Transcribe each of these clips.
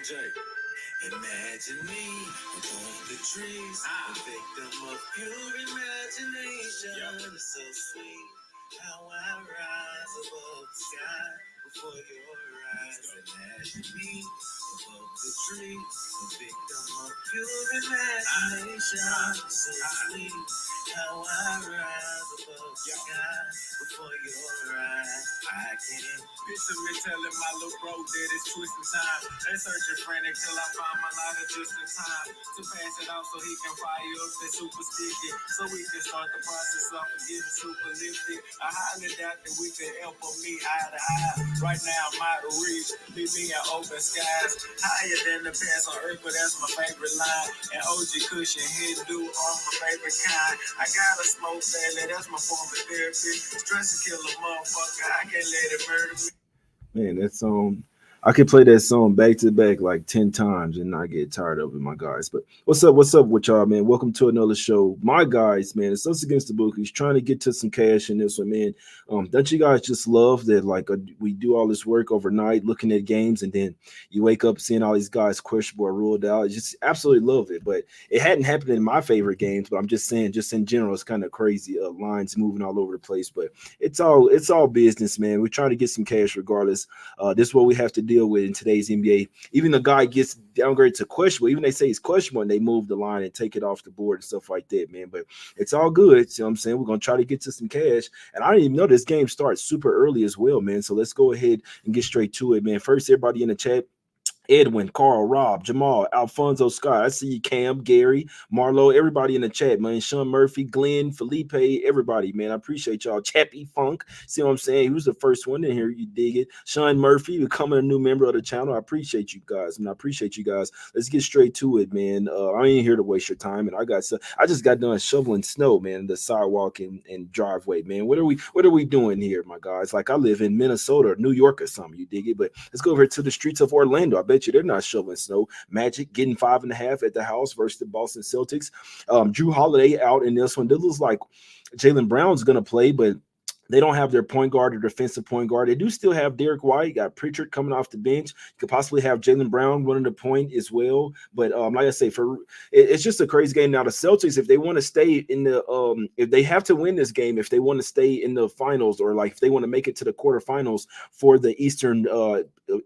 Imagine me above the trees, a victim of pure imagination. It's so sweet how I rise above the sky before your eyes. Imagine me above the trees, a victim of pure imagination. It's so sweet how I rise above the sky before your eyes. I can picture me telling my little bro that it's twisting time. They searching frantic till I find my light just in time to pass it off so he can fire up that super sticky, so we can start the process of getting super lifted. I highly doubt that we can ever meet eye to eye. Right now, I'm out of reach, leave me in open skies, higher than the pants on earth, but that's my favorite line. And OG Cushion, hit do on my favorite kind. I gotta smoke sadly, that's my form of therapy. Stress and kill a motherfucker, I can't let it murder me. Man, that song, I could play that song back to back like 10 times and not get tired of it, my guys. But what's up? What's up with y'all, man? Welcome to another show. My guys, man, it's Us Against The Bookies, trying to get to some cash in this one, man. Don't you guys just love that, like, we do all this work overnight looking at games, and then you wake up seeing all these guys questionable or ruled out? I just absolutely love it. But it hadn't happened in my favorite games, but I'm just saying, just in general, it's kind of crazy. Lines moving all over the place, but it's all business, man. We're trying to get some cash regardless. This is what we have to deal with in today's NBA. Even the guy gets downgraded to questionable. Even they say he's questionable, and they move the line and take it off the board and stuff like that, man. But it's all good. You know what I'm saying? We're going to try to get to some cash. And I didn't even know this game starts super early as well, man. So let's go ahead and get straight to it, man. First, everybody in the chat, Edwin, Carl, Rob, Jamal, Alfonso, Scott. I see you, Cam, Gary, Marlo, everybody in the chat, man. Sean Murphy, Glenn, Felipe, everybody, man. I appreciate y'all. Chappie Funk, see what I'm saying? He was the first one in here. You dig it. Sean Murphy, becoming a new member of the channel. I appreciate you guys, and I appreciate you guys. Let's get straight to it, man. I ain't here to waste your time, and I just got done shoveling snow, man, the sidewalk and driveway, man. What are we doing here, my guys? Like, I live in Minnesota or New York or something, you dig it? But let's go over to the streets of Orlando. I bet you they're not shoveling snow. Magic getting 5.5 at the house versus the Boston Celtics. Drew Holiday out in this one. This looks like Jaylen Brown's going to play, but they don't have their point guard or defensive point guard. They do still have Derek White, got Pritchard coming off the bench. You could possibly have Jaylen Brown running the point as well. But like I say, it's just a crazy game. Now the Celtics, if they want to stay in the if they have to win this game, if they want to stay in the finals, or like if they want to make it to the quarterfinals for the Eastern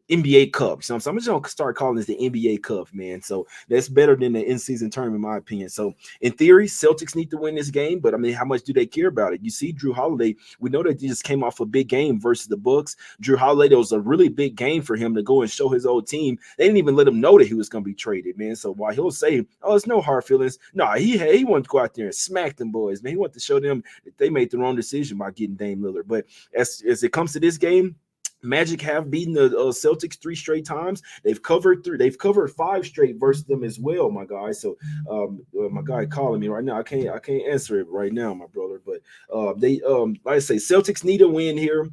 NBA Cup. So I'm just gonna start calling this the NBA Cup, man. So that's better than the in-season tournament, in my opinion. So in theory, Celtics need to win this game, but I mean, how much do they care about it? You see, Drew Holiday, we know that he just came off a big game versus the Bucks. Drew Holiday, it was a really big game for him to go and show his old team. They didn't even let him know that he was going to be traded, man. So while he'll say, "Oh, it's no hard feelings," no, he wanted to go out there and smack them boys, man. He wanted to show them that they made the wrong decision by getting Dame Lillard. But as it comes to this game, Magic have beaten the Celtics 3 straight times. They've covered 5 straight versus them as well, my guy. So my guy calling me right now. I can't answer it right now, my brother. But they like I say, Celtics need a win here.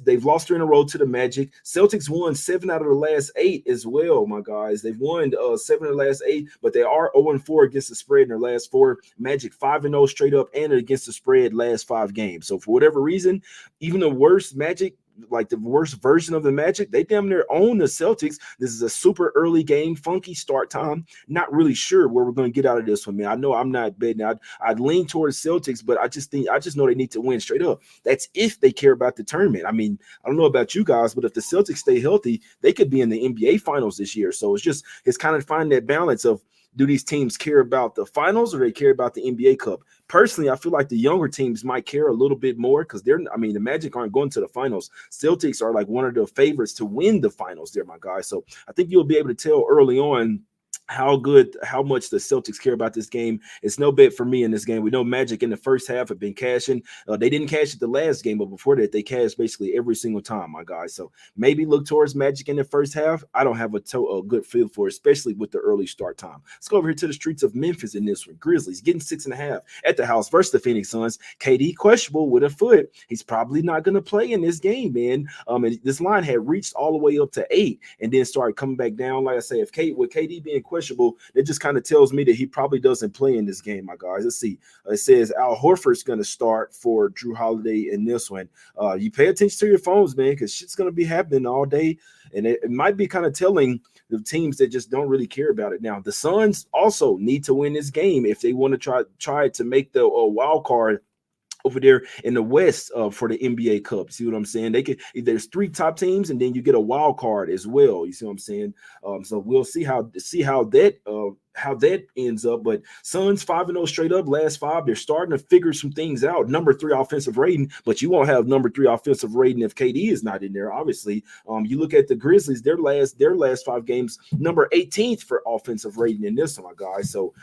They've lost 3 in a row to the Magic. Celtics won 7 out of the last 8 as well, my guys. They've won 7 of the last 8, but they are 0-4 against the spread in their last 4. Magic 5-0 straight up and against the spread last 5 games. So for whatever reason, even the worst Magic, like the worst version of the Magic, they damn near own the Celtics. This is a super early game, funky start time. Not really sure where we're going to get out of this one, man. I know I'm not betting. I'd lean towards Celtics, but I just know they need to win straight up. That's if they care about the tournament. I mean, I don't know about you guys, but if the Celtics stay healthy, they could be in the NBA Finals this year. So it's kind of finding that balance of, do these teams care about the finals or they care about the NBA Cup? Personally, I feel like the younger teams might care a little bit more because the Magic aren't going to the finals. Celtics are like one of the favorites to win the finals there, my guy. So I think you'll be able to tell early on how much the Celtics care about this game. It's no bet for me in this game. We know Magic in the first half have been cashing. They didn't cash it the last game, but before that, they cashed basically every single time, my guys. So maybe look towards Magic in the first half. I don't have a good feel for it, especially with the early start time. Let's go over here to the streets of Memphis in this one. Grizzlies getting 6.5 at the house versus the Phoenix Suns. KD questionable with a foot. He's probably not going to play in this game, man. And this line had reached all the way up to 8 and then started coming back down. Like I say, with KD being questionable, questionable, it just kind of tells me that he probably doesn't play in this game, my guys. Let's see. It says Al Horford's going to start for Drew Holiday in this one. You pay attention to your phones, man, because shit's going to be happening all day. And it might be kind of telling the teams that just don't really care about it. Now, the Suns also need to win this game if they want to try to make the wild card over there in the West for the NBA Cup. See what I'm saying? There's 3 top teams, and then you get a wild card as well. You see what I'm saying? So we'll see how that ends up. But Suns 5-0 straight up, last 5. They're starting to figure some things out. Number 3 offensive rating, but you won't have number 3 offensive rating if KD is not in there. Obviously, you look at the Grizzlies, their last 5 games, number 18th for offensive rating in this one, my guys. So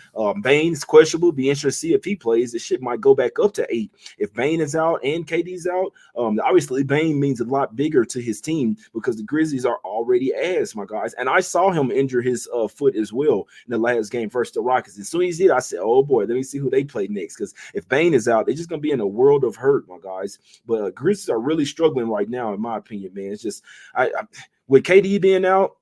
Bane's questionable. Be interested to see if he plays. This shit might go back up to 8 if Bane is out and KD's out. Obviously, Bane means a lot bigger to his team because the Grizzlies are already ass, my guys. And I saw him injure his foot as well in the last game versus the Rockets. As soon as he did, I said, oh boy, let me see who they play next. Because if Bane is out, they're just going to be in a world of hurt, my guys. But Grizzlies are really struggling right now, in my opinion, man. It's just, with KD being out,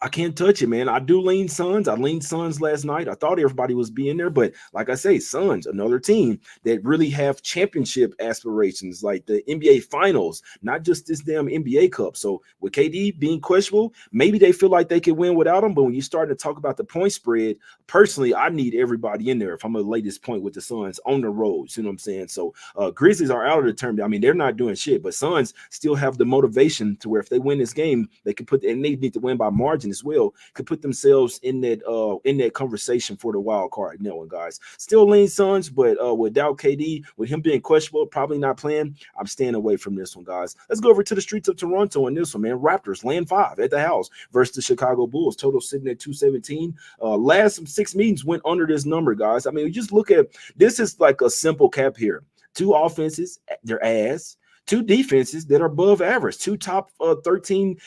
I can't touch it, man. I do lean Suns. I leaned Suns last night. I thought everybody was being there, but like I say, Suns, another team that really have championship aspirations, like the NBA Finals, not just this damn NBA Cup. So with KD being questionable, maybe they feel like they can win without him. But when you start to talk about the point spread, personally, I need everybody in there if I'm going to lay this point with the Suns on the road. You know what I'm saying? So Grizzlies are out of the tournament. I mean, they're not doing shit, but Suns still have the motivation to where if they win this game, they can and they need to win by margin as well, could put themselves in that conversation for the wild card. You know, guys, still lean Suns, but without KD, with him being questionable, probably not playing, I'm staying away from this one, guys. Let's go over to the streets of Toronto in this one, man. Raptors laying 5 at the house versus the Chicago Bulls. Total sitting at 217. Last 6 meetings went under this number, guys. I mean, we just look at this is like a simple cap here. 2 offenses, their ass. 2 defenses that are above average, 2 top 13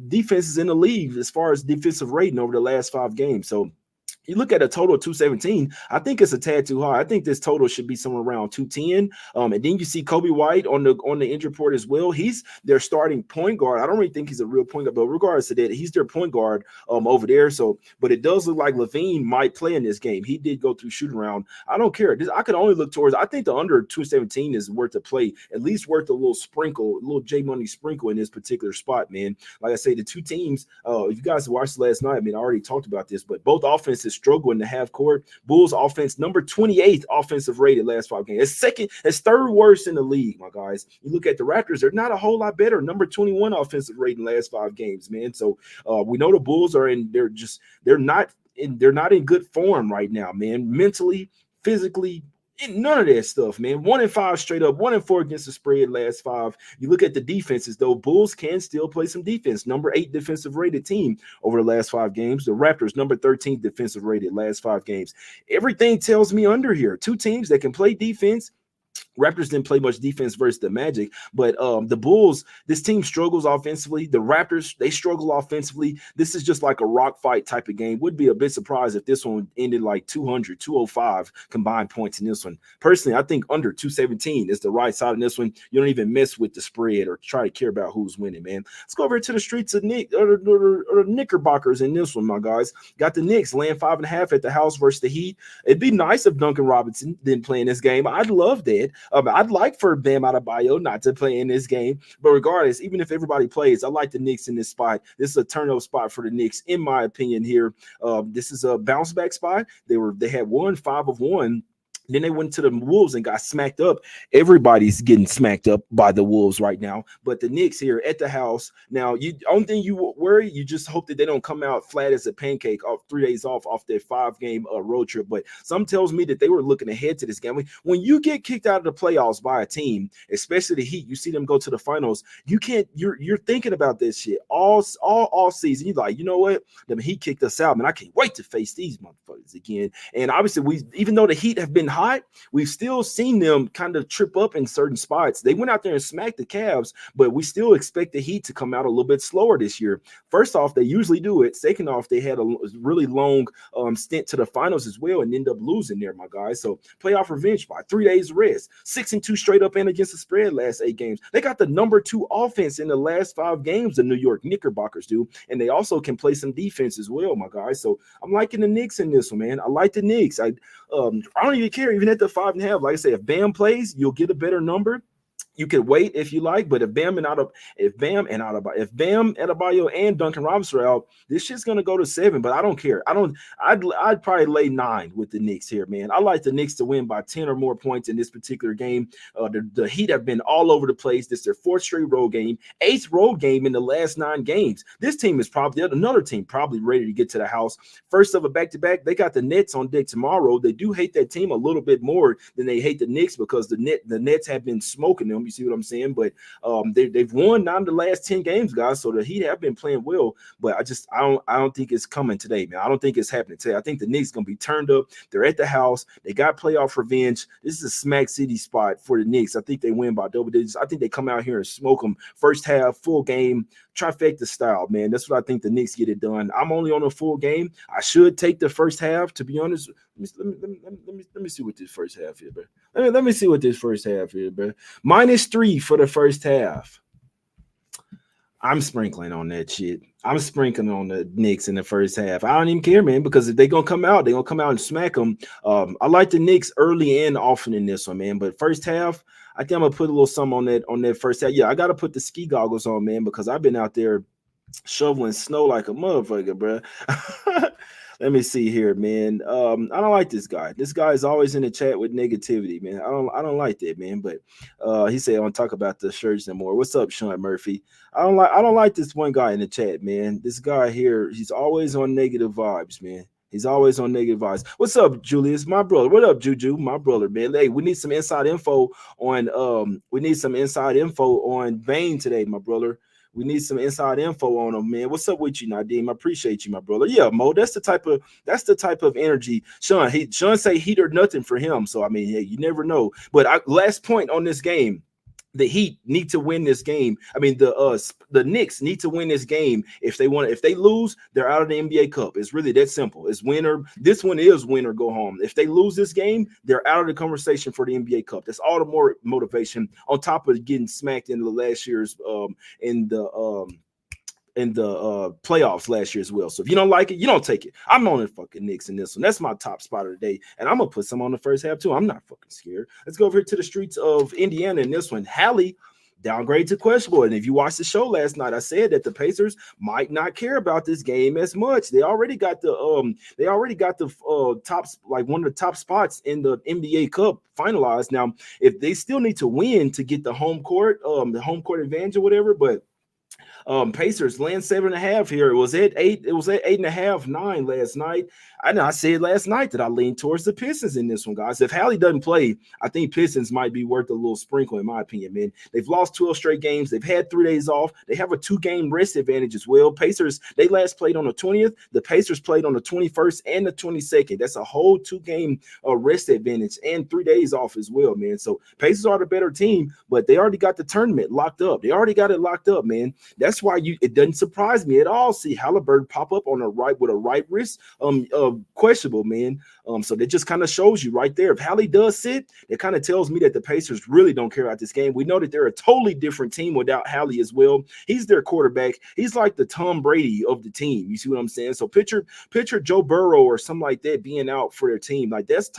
defenses in the league as far as defensive rating over the last 5 games. So you look at a total of 217, I think it's a tad too high. I think this total should be somewhere around 210. And then you see Kobe White on the injury report as well. He's their starting point guard. I don't really think he's a real point guard, but regardless of that, he's their point guard over there. So, but it does look like LaVine might play in this game. He did go through shoot around. I don't care. I could only look towards, I think the under 217 is worth a play, at least worth a little sprinkle, a little J Money sprinkle in this particular spot, man. Like I say, the 2 teams, if you guys watched last night, I mean, I already talked about this, but both offenses struggle in the half court. Bulls offense, number 28th offensive rated last 5 games. It's third worst in the league, my guys. You look at the Raptors, they're not a whole lot better. Number 21 offensive rating last 5 games, man. So we know the Bulls are they're not in good form right now, man. Mentally, physically, none of that stuff, man. 1-5 straight up, 1-4 against the spread last 5. You look at the defenses, though, Bulls can still play some defense. Number 8 defensive rated team over the last 5 games. The Raptors, number 13 defensive rated last 5 games. Everything tells me under here. 2 teams that can play defense. Raptors didn't play much defense versus the Magic, but the Bulls, this team struggles offensively. The Raptors, they struggle offensively. This is just like a rock fight type of game. Would be a bit surprised if this one ended like 200, 205 combined points in this one. Personally, I think under 217 is the right side in this one. You don't even mess with the spread or try to care about who's winning, man. Let's go over to the streets of the Knickerbockers in this one, my guys. Got the Knicks laying 5.5 at the house versus the Heat. It'd be nice if Duncan Robinson didn't play in this game. I'd love that. I'd like for Bam Adebayo not to play in this game, but regardless, even if everybody plays, I like the Knicks in this spot. This is a turnover spot for the Knicks, in my opinion. Here, this is a bounce back spot. They had won 5 of 1. Then they went to the Wolves and got smacked up. Everybody's getting smacked up by the Wolves right now. But the Knicks here at the house. Now, only thing you worry, you just hope that they don't come out flat as a pancake off 3 days off their 5-game road trip. But some tells me that they were looking ahead to this game. When you get kicked out of the playoffs by a team, especially the Heat, you see them go to the finals. You're thinking about this shit all season. You're like, you know what? The Heat kicked us out, man. I can't wait to face these motherfuckers again. And obviously, even though the Heat have been hot, we've still seen them kind of trip up in certain spots. They went out there and smacked the Cavs, but we still expect the Heat to come out a little bit slower this year. First off, they usually do it. Second off, they had a really long stint to the finals as well and end up losing there, my guys. So playoff revenge by 3 days rest. 6-2 straight up and against the spread last 8 games. They got the number 2 offense in the last 5 games, the New York Knickerbockers do, and they also can play some defense as well, my guys. So I'm liking the Knicks in this one, man. I like the Knicks. I don't even care, even at the 5.5. Like I said, if Bam plays, you'll get a better number. You could wait if you like, but if Bam Adebayo and Duncan Robinson are out, this shit's gonna go to 7. But I don't care. I'd probably lay 9 with the Knicks here, man. I like the Knicks to win by 10 or more points in this particular game. The Heat have been all over the place. This is their 4th straight road game, 8th road game in the last 9 games. This team is probably another team probably ready to get to the house. First of a back-to-back, they got the Nets on deck tomorrow. They do hate that team a little bit more than they hate the Knicks because the Nets have been smoking them. You see what I'm saying? But they've won 9 of the last 10 games, guys. So the Heat have been playing well, but I don't think it's coming today, man. I don't think it's happening today. I think the Knicks gonna be turned up. They're at the house. They got playoff revenge. This is a smack city spot for the Knicks. I think they win by double digits. I think they come out here and smoke them first half, full game, trifecta style, man. That's what I think the Knicks get it done. I'm only on a full game. I should take the first half, to be honest. Let me see what this first half is, bro. Let me see what this first half is, bro. -3 for the first half. I'm sprinkling on that shit. I'm sprinkling on the Knicks in the first half. I don't even care, man, because if they're going to come out, they're going to come out and smack them. I like the Knicks early and often in this one, man. But first half, I think I'm going to put a little something on that first half. Yeah, I got to put the ski goggles on, man, because I've been out there shoveling snow like a motherfucker, bro. Let me see here, man. I don't like this guy. This guy is always in the chat with negativity, man. I don't like that, man. But he said I want to talk about the shirts and more. What's up, Sean Murphy? I don't like this one guy in the chat, man. This guy here, he's always on negative vibes, man. He's always on negative vibes. What's up, Julius? My brother. What up, Juju? My brother, man. Hey, we need some inside info on Vane today, my brother. We need some inside info on him, man. What's up with you, Nadim? I appreciate you, my brother. Yeah, Mo, that's the type of energy. Sean say heat or nothing for him. So I mean, hey, you never know. But last point on this game. The Heat need to win this game. I mean, the Knicks need to win this game if they want. If they lose, they're out of the NBA Cup. It's really that simple. It's winner. This one is win or go home. If they lose this game, they're out of the conversation for the NBA Cup. That's all the more motivation on top of getting smacked in the last year's in the playoffs last year as well. So if you don't like it, you don't take it. I'm on the fucking Knicks in this one. That's my top spot of the day. And I'm going to put some on the first half too. I'm not fucking scared. Let's go over here to the streets of Indiana in this one. Hallie downgrade to questionable. And if you watched the show last night, I said that the Pacers might not care about this game as much. They already got the top, like one of the top spots in the NBA Cup finalized. Now, if they still need to win to get the home court advantage or whatever, but Pacers land 7.5 here. It was at 8. It was at 8.5, 9 last night. I said last night that I leaned towards the Pistons in this one, guys. If Hallie doesn't play, I think Pistons might be worth a little sprinkle, in my opinion, man. They've lost 12 straight games. They've had 3 days off. They have a 2-game rest advantage as well. Pacers, they last played on the 20th. The Pacers played on the 21st and the 22nd. That's a whole 2-game rest advantage and 3 days off as well, man. So Pacers are the better team, but they already got the tournament locked up. They already got it locked up, man. That's why it doesn't surprise me at all see Halliburton pop up on the right with a right wrist questionable, man. So that just kind of shows you right there. If Hallie does sit, it kind of tells me that the Pacers really don't care about this game. We know that they're a totally different team without Hallie as well. He's their quarterback. He's like the Tom Brady of the team. You see what I'm saying? So picture Joe Burrow or something like that being out for their team. Like that's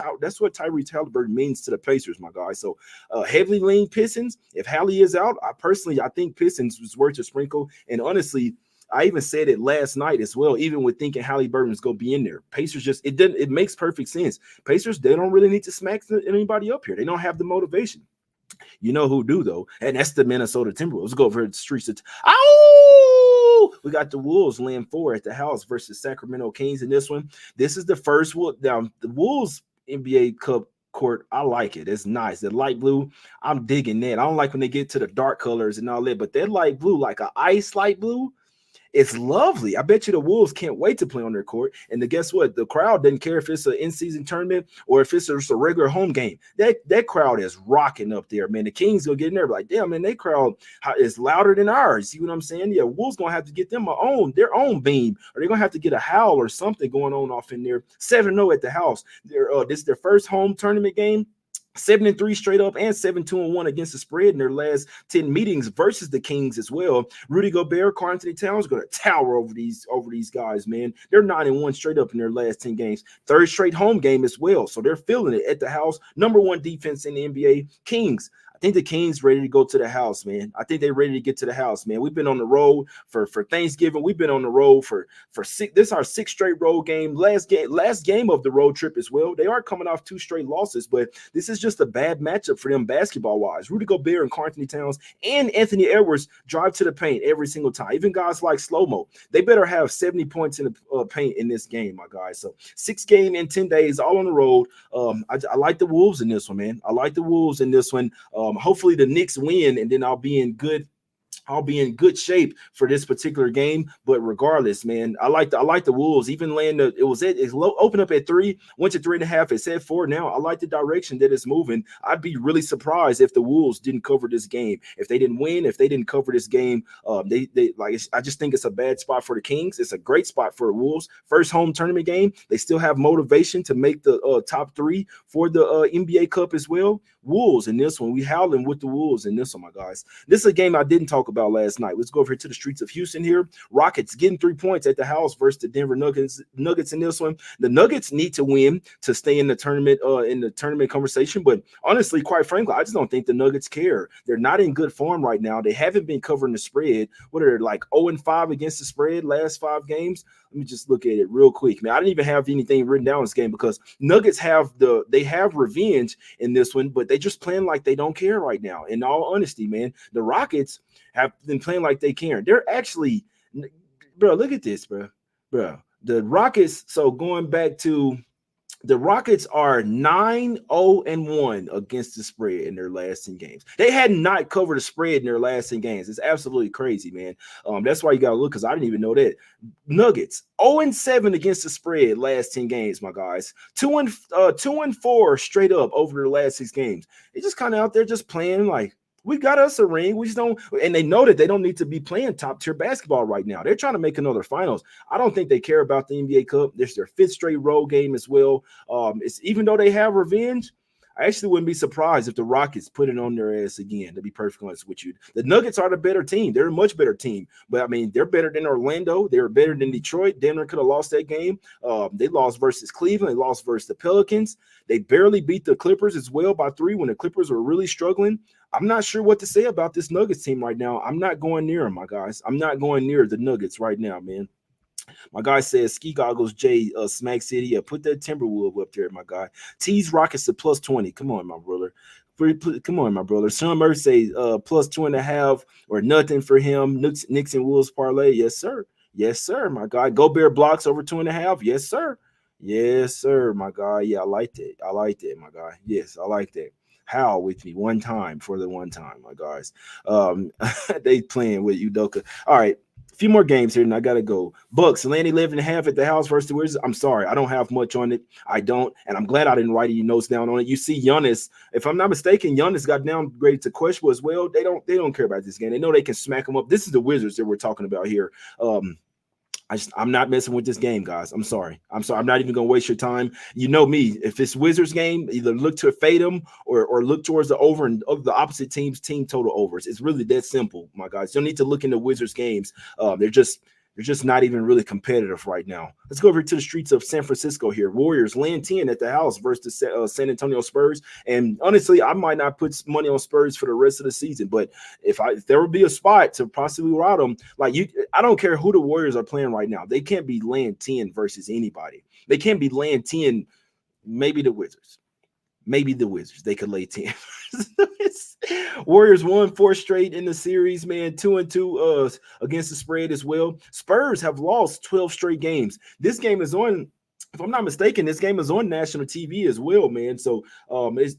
what Tyrese Halliburton means to the Pacers, my guy. So heavily lean Pistons. If Hallie is out, I think Pistons was worth a sprinkle. And honestly, I even said it last night as well, even with thinking Halliburton's going to be in there. Pacers it makes perfect sense. Pacers, they don't really need to smack anybody up here. They don't have the motivation. You know who do, though, and that's the Minnesota Timberwolves. Let's go over to the streets. We got the Wolves laying 4 at the house versus Sacramento Kings in this one. This is the first down. The Wolves NBA Cup court, I like it. It's nice. The light blue, I'm digging that. I don't like when they get to the dark colors and all that, but that light blue, like an ice light blue, It's lovely. I bet you the Wolves can't wait to play on their court. And guess what? The crowd doesn't care if it's an in-season tournament or if it's just a regular home game. That crowd is rocking up there, man. The Kings will get in there like, damn, man, that crowd is louder than ours. See what I'm saying? Yeah, Wolves gonna have to get them their own beam, or they're gonna have to get a howl or something going on off in there. 7-0 at the house. This is their first home tournament game. 7-3 straight up and 7-2-1 against the spread in their last 10 meetings versus the Kings as well. Rudy Gobert, Karl Anthony Towns going to tower over these guys, man. They're 9-1 straight up in their last 10 games. Third straight home game as well. So they're feeling it at the house. Number one defense in the NBA. Kings. I think the Kings ready to go to the house, man. I think they're ready to get to the house, man. We've been on the road for Thanksgiving. We've been on the road for six. This is our sixth straight road game. Last game of the road trip as well. They are coming off 2 straight losses, but this is just a bad matchup for them basketball wise. Rudy Gobert and Karl Anthony Towns and Anthony Edwards drive to the paint every single time. Even guys like Slow-Mo, they better have 70 points in the paint in this game, my guys. So 6 game in 10 days, all on the road. I like the Wolves in this one, man. I like the Wolves in this one. Hopefully the Knicks win, and then I'll be in good shape for this particular game. But regardless, man, I like the Wolves. Even laying it's open up at 3, went to 3.5. It's at 4 now. I like the direction that it's moving. I'd be really surprised if the Wolves didn't cover this game. If they didn't win, if they didn't cover this game, I just think it's a bad spot for the Kings. It's a great spot for the Wolves. First home tournament game. They still have motivation to make the top 3 for the NBA Cup as well. Wolves in this one. We howling with the Wolves in this one, my guys. This is a game I didn't talk about last night. Let's go over here to the streets of Houston here. Rockets getting 3 points at the house versus the Denver Nuggets in this one. The Nuggets need to win to stay in the tournament conversation. But honestly, quite frankly, I just don't think the Nuggets care. They're not in good form right now. They haven't been covering the spread. What are they, like 0-5 against the spread last 5 games? Let me just look at it real quick, man. I didn't even have anything written down in this game because Nuggets have revenge in this one, but they just playing like they don't care right now. In all honesty, man, the Rockets have been playing like they care. They're actually, bro, look at this, bro. The Rockets, so going back to the Rockets are 9-0-1 against the spread in their last 10 games. They had not covered the spread in their last 10 games. It's absolutely crazy, man. That's why you got to look, because I didn't even know that. Nuggets 0-7 against the spread last 10 games, my guys. 2-4 straight up over their last 6 games. They just kind of out there just playing like, we got us a ring. We just don't, and they know that they don't need to be playing top tier basketball right now. They're trying to make another finals. I don't think they care about the NBA Cup. This is their 5th straight road game as well. It's even though they have revenge, I actually wouldn't be surprised if the Rockets put it on their ass again, to be perfectly honest with you. The Nuggets are the better team. They're a much better team. But, I mean, they're better than Orlando. They're better than Detroit. Denver could have lost that game. They lost versus Cleveland. They lost versus the Pelicans. They barely beat the Clippers as well by 3 when the Clippers were really struggling. I'm not sure what to say about this Nuggets team right now. I'm not going near them, my guys. I'm not going near the Nuggets right now, man. My guy says Ski Goggles J Smack City. Yeah, put that Timberwolf up there, my guy. Tease Rockets to +20. Come on, my brother. Come on, my brother. Summer say +2.5 or nothing for him. Knicks and Wolves parlay. Yes, sir. Yes, sir, my guy. Gobert blocks over 2.5. Yes, sir. Yes, sir, my guy. Yeah, I like that. I like that, my guy. Yes, I like that. Howl with me one time for the one time, my guys. They playing with Udoka. All right. A few more games here, and I gotta go. Bucks, Atlanta 11.5 at the house versus the Wizards. I'm sorry, I don't have much on it. I don't, and I'm glad I didn't write any notes down on it. You see, Giannis, if I'm not mistaken, Giannis got downgraded to questionable as well. They don't care about this game. They know they can smack them up. This is the Wizards that we're talking about here. I'm not messing with this game, guys. I'm sorry. I'm not even going to waste your time. You know me. If it's Wizards game, either look to fade them or look towards the over and of the opposite team's team total overs. It's really that simple, my guys. You don't need to look into Wizards games. They're just not even really competitive right now. Let's go over to the streets of San Francisco here. Warriors laying 10 at the house versus the San Antonio Spurs. And honestly, I might not put money on Spurs for the rest of the season. But if there would be a spot to possibly route them, I don't care who the Warriors are playing right now. They can't be laying 10 versus anybody. They can't be laying 10, maybe the Wizards. Maybe the Wizards. They could lay 10. Warriors won 4 straight in the series, man. 2-2 against the spread as well. Spurs have lost 12 straight games. This game is on, if I'm not mistaken, this game is on national TV as well, man. So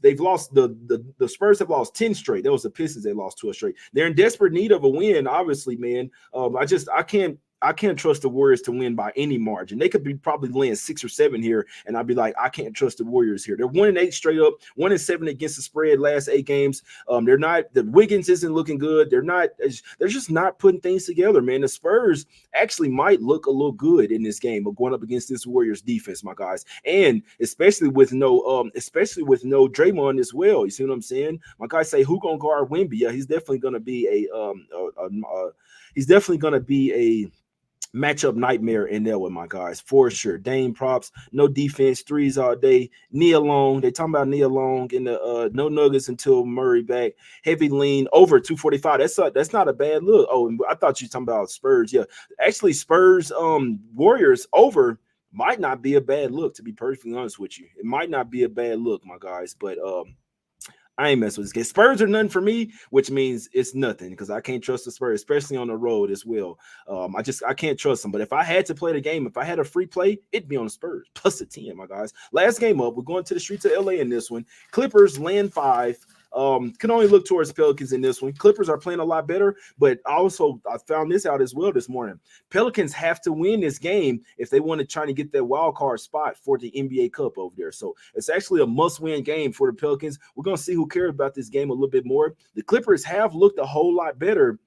they've lost the Spurs have lost 10 straight. That was the Pistons. They lost 12 straight. They're in desperate need of a win, obviously, man. I can't. I can't trust the Warriors to win by any margin. They could be probably laying 6 or 7 here, and I'd be like, I can't trust the Warriors here. They're 1-8 straight up, 1-7 against the spread last 8 games. They're not. The Wiggins isn't looking good. They're not. They're just not putting things together, man. The Spurs actually might look a little good in this game of going up against this Warriors defense, my guys, and especially with no Draymond as well. You see what I'm saying? My guys say who gonna guard Wemby? Yeah, he's definitely gonna be he's definitely gonna be a matchup nightmare in there with my guys for sure. Dame props, no defense, threes all day. Nia Long, they talking about Nia Long in the no Nuggets until Murray back. Heavy lean over 245. That's not a bad look. Oh, I thought you were talking about Spurs. Yeah, actually Spurs Warriors over might not be a bad look, to be perfectly honest with you. It might not be a bad look, my guys, but I ain't messing with this game. Spurs are nothing for me, which means it's nothing because I can't trust the Spurs, especially on the road as well. I can't trust them. But if I had to play the game, if I had a free play, it'd be on the Spurs plus a 10, my guys. Last game up, we're going to the streets of LA in this one. Clippers land 5. Can only look towards Pelicans in this one. Clippers are playing a lot better, but I found this out as well this morning. Pelicans have to win this game if they want to try to get that wild card spot for the NBA Cup over there. So it's actually a must-win game for the Pelicans. We're gonna see who cares about this game a little bit more. The Clippers have looked a whole lot better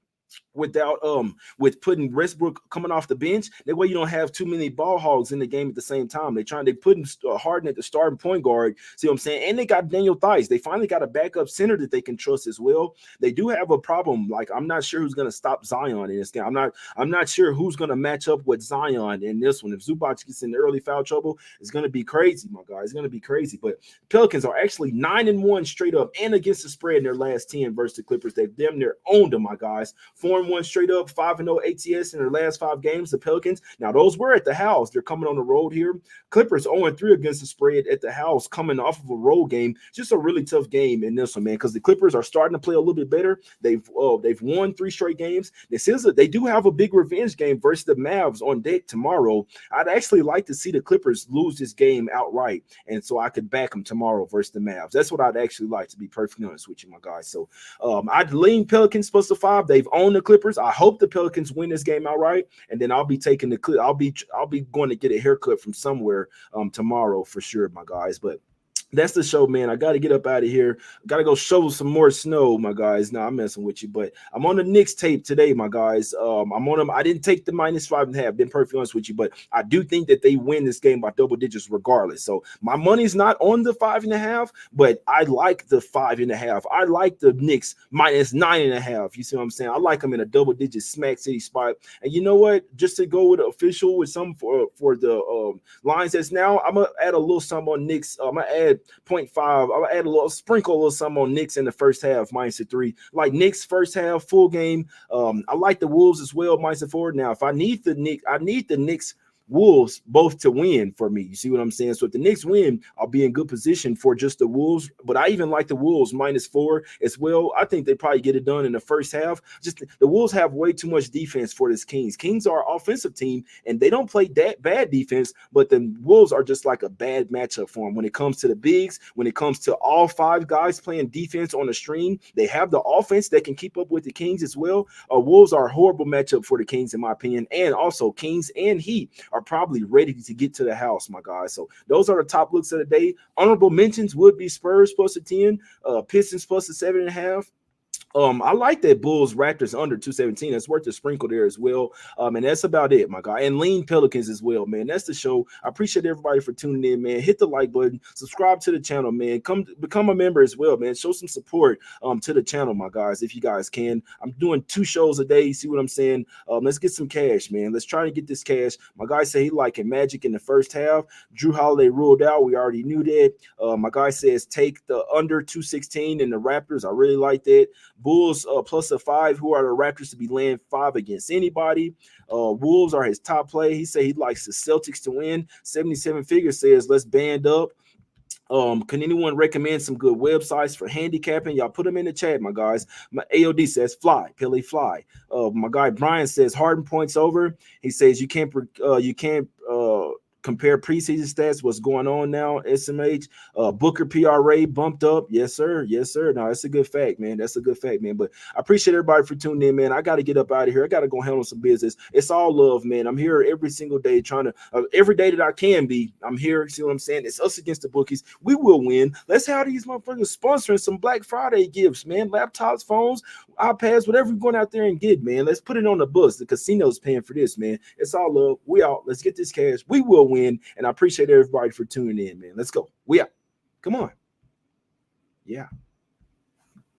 with putting Westbrook coming off the bench. That way you don't have too many ball hogs in the game at the same time. They putting Harden at the starting point guard. See what I'm saying? And they got Daniel Theis. They finally got a backup center that they can trust as well. They do have a problem. Like, I'm not sure who's going to stop Zion in this game. I'm not sure who's going to match up with Zion in this one. If Zubac gets in early foul trouble, it's going to be crazy, my guys. It's going to be crazy. But Pelicans are actually 9-1 straight up and against the spread in their last 10 versus the Clippers. They've damn near owned them, my guys. 4-1 straight up, 5-0 ATS in their last 5 games. The Pelicans, now those were at the house. They're coming on the road here. Clippers 0-3 against the spread at the house, coming off of a road game. Just a really tough game in this one, man, because the Clippers are starting to play a little bit better. They've won 3 straight games. They do have a big revenge game versus the Mavs on deck tomorrow. I'd actually like to see the Clippers lose this game outright, and so I could back them tomorrow versus the Mavs. That's what I'd actually like, to be perfectly honest with you, my guys. So I'd lean Pelicans plus the 5. They've owned the Clippers. I hope the Pelicans win this game outright, and then I'll be taking I'll be going to get a haircut from somewhere tomorrow for sure, my guys. But that's the show, man. I got to get up out of here. Got to go shovel some more snow, my guys. Nah, I'm messing with you, but I'm on the Knicks tape today, my guys. I'm on them. I didn't take the -5.5. Been perfectly honest with you, but I do think that they win this game by double digits regardless. So my money's not on the 5.5, but I like the 5.5. I like the Knicks -9.5. You see what I'm saying? I like them in a double digit smack city spot. And you know what? Just to go with the official with some for the lines that's now, I'm gonna add a little something on Knicks. I'm gonna add 0.5. I'll add sprinkle a little something on Knicks in the first half, -3. Like Knicks first half, full game. I like the Wolves as well, -4. Now, if I need the Knicks Wolves both to win for me. You see what I'm saying? So if the Knicks win, I'll be in good position for just the Wolves. But I even like the Wolves -4 as well. I think they probably get it done in the first half. Just the Wolves have way too much defense for this Kings. Kings are an offensive team, and they don't play that bad defense, but the Wolves are just like a bad matchup for them when it comes to the bigs, when it comes to all 5 guys playing defense on the string. They have the offense that can keep up with the Kings as well. Wolves are a horrible matchup for the Kings, in my opinion, and also Kings and Heat are probably ready to get to the house, my guys. So those are the top looks of the day. Honorable mentions would be Spurs plus a 10, Pistons plus a 7.5. I like that Bulls Raptors under 217. That's worth a sprinkle there as well. And that's about it, my guy. And lean Pelicans as well, man. That's the show. I appreciate everybody for tuning in, man. Hit the like button, subscribe to the channel, man. Come become a member as well, man. Show some support to the channel, my guys, if you guys can. I'm doing 2 shows a day. See what I'm saying? Let's get some cash, man. Let's try to get this cash. My guy said he liking Magic in the first half. Drew Holiday ruled out. We already knew that. My guy says take the under 216 in the Raptors. I really like that. Bulls plus a 5. Who are the Raptors to be laying 5 against anybody? Wolves are his top play. He said he likes the Celtics to win. 77 figures says let's band up. Can anyone recommend some good websites for handicapping? Y'all put them in the chat, my guys. My AOD says fly, Pele fly. My guy Brian says Harden points over. He says you can't compare preseason stats, what's going on now, SMH. Booker PRA bumped up. Yes, sir. Yes, sir. No, that's a good fact, man. That's a good fact, man. But I appreciate everybody for tuning in, man. I got to get up out of here. I got to go handle some business. It's all love, man. I'm here every single day trying to, every day that I can be, I'm here. See what I'm saying? It's Us Against the Bookies. We will win. Let's have these motherfuckers sponsoring some Black Friday gifts, man. Laptops, phones, iPads, whatever you're going out there and get, man. Let's put it on the bus. The casino's paying for this, man. It's all love. We out. Let's get this cash. We will win. And I appreciate everybody for tuning in, man. Let's go. We out. Come on. Yeah.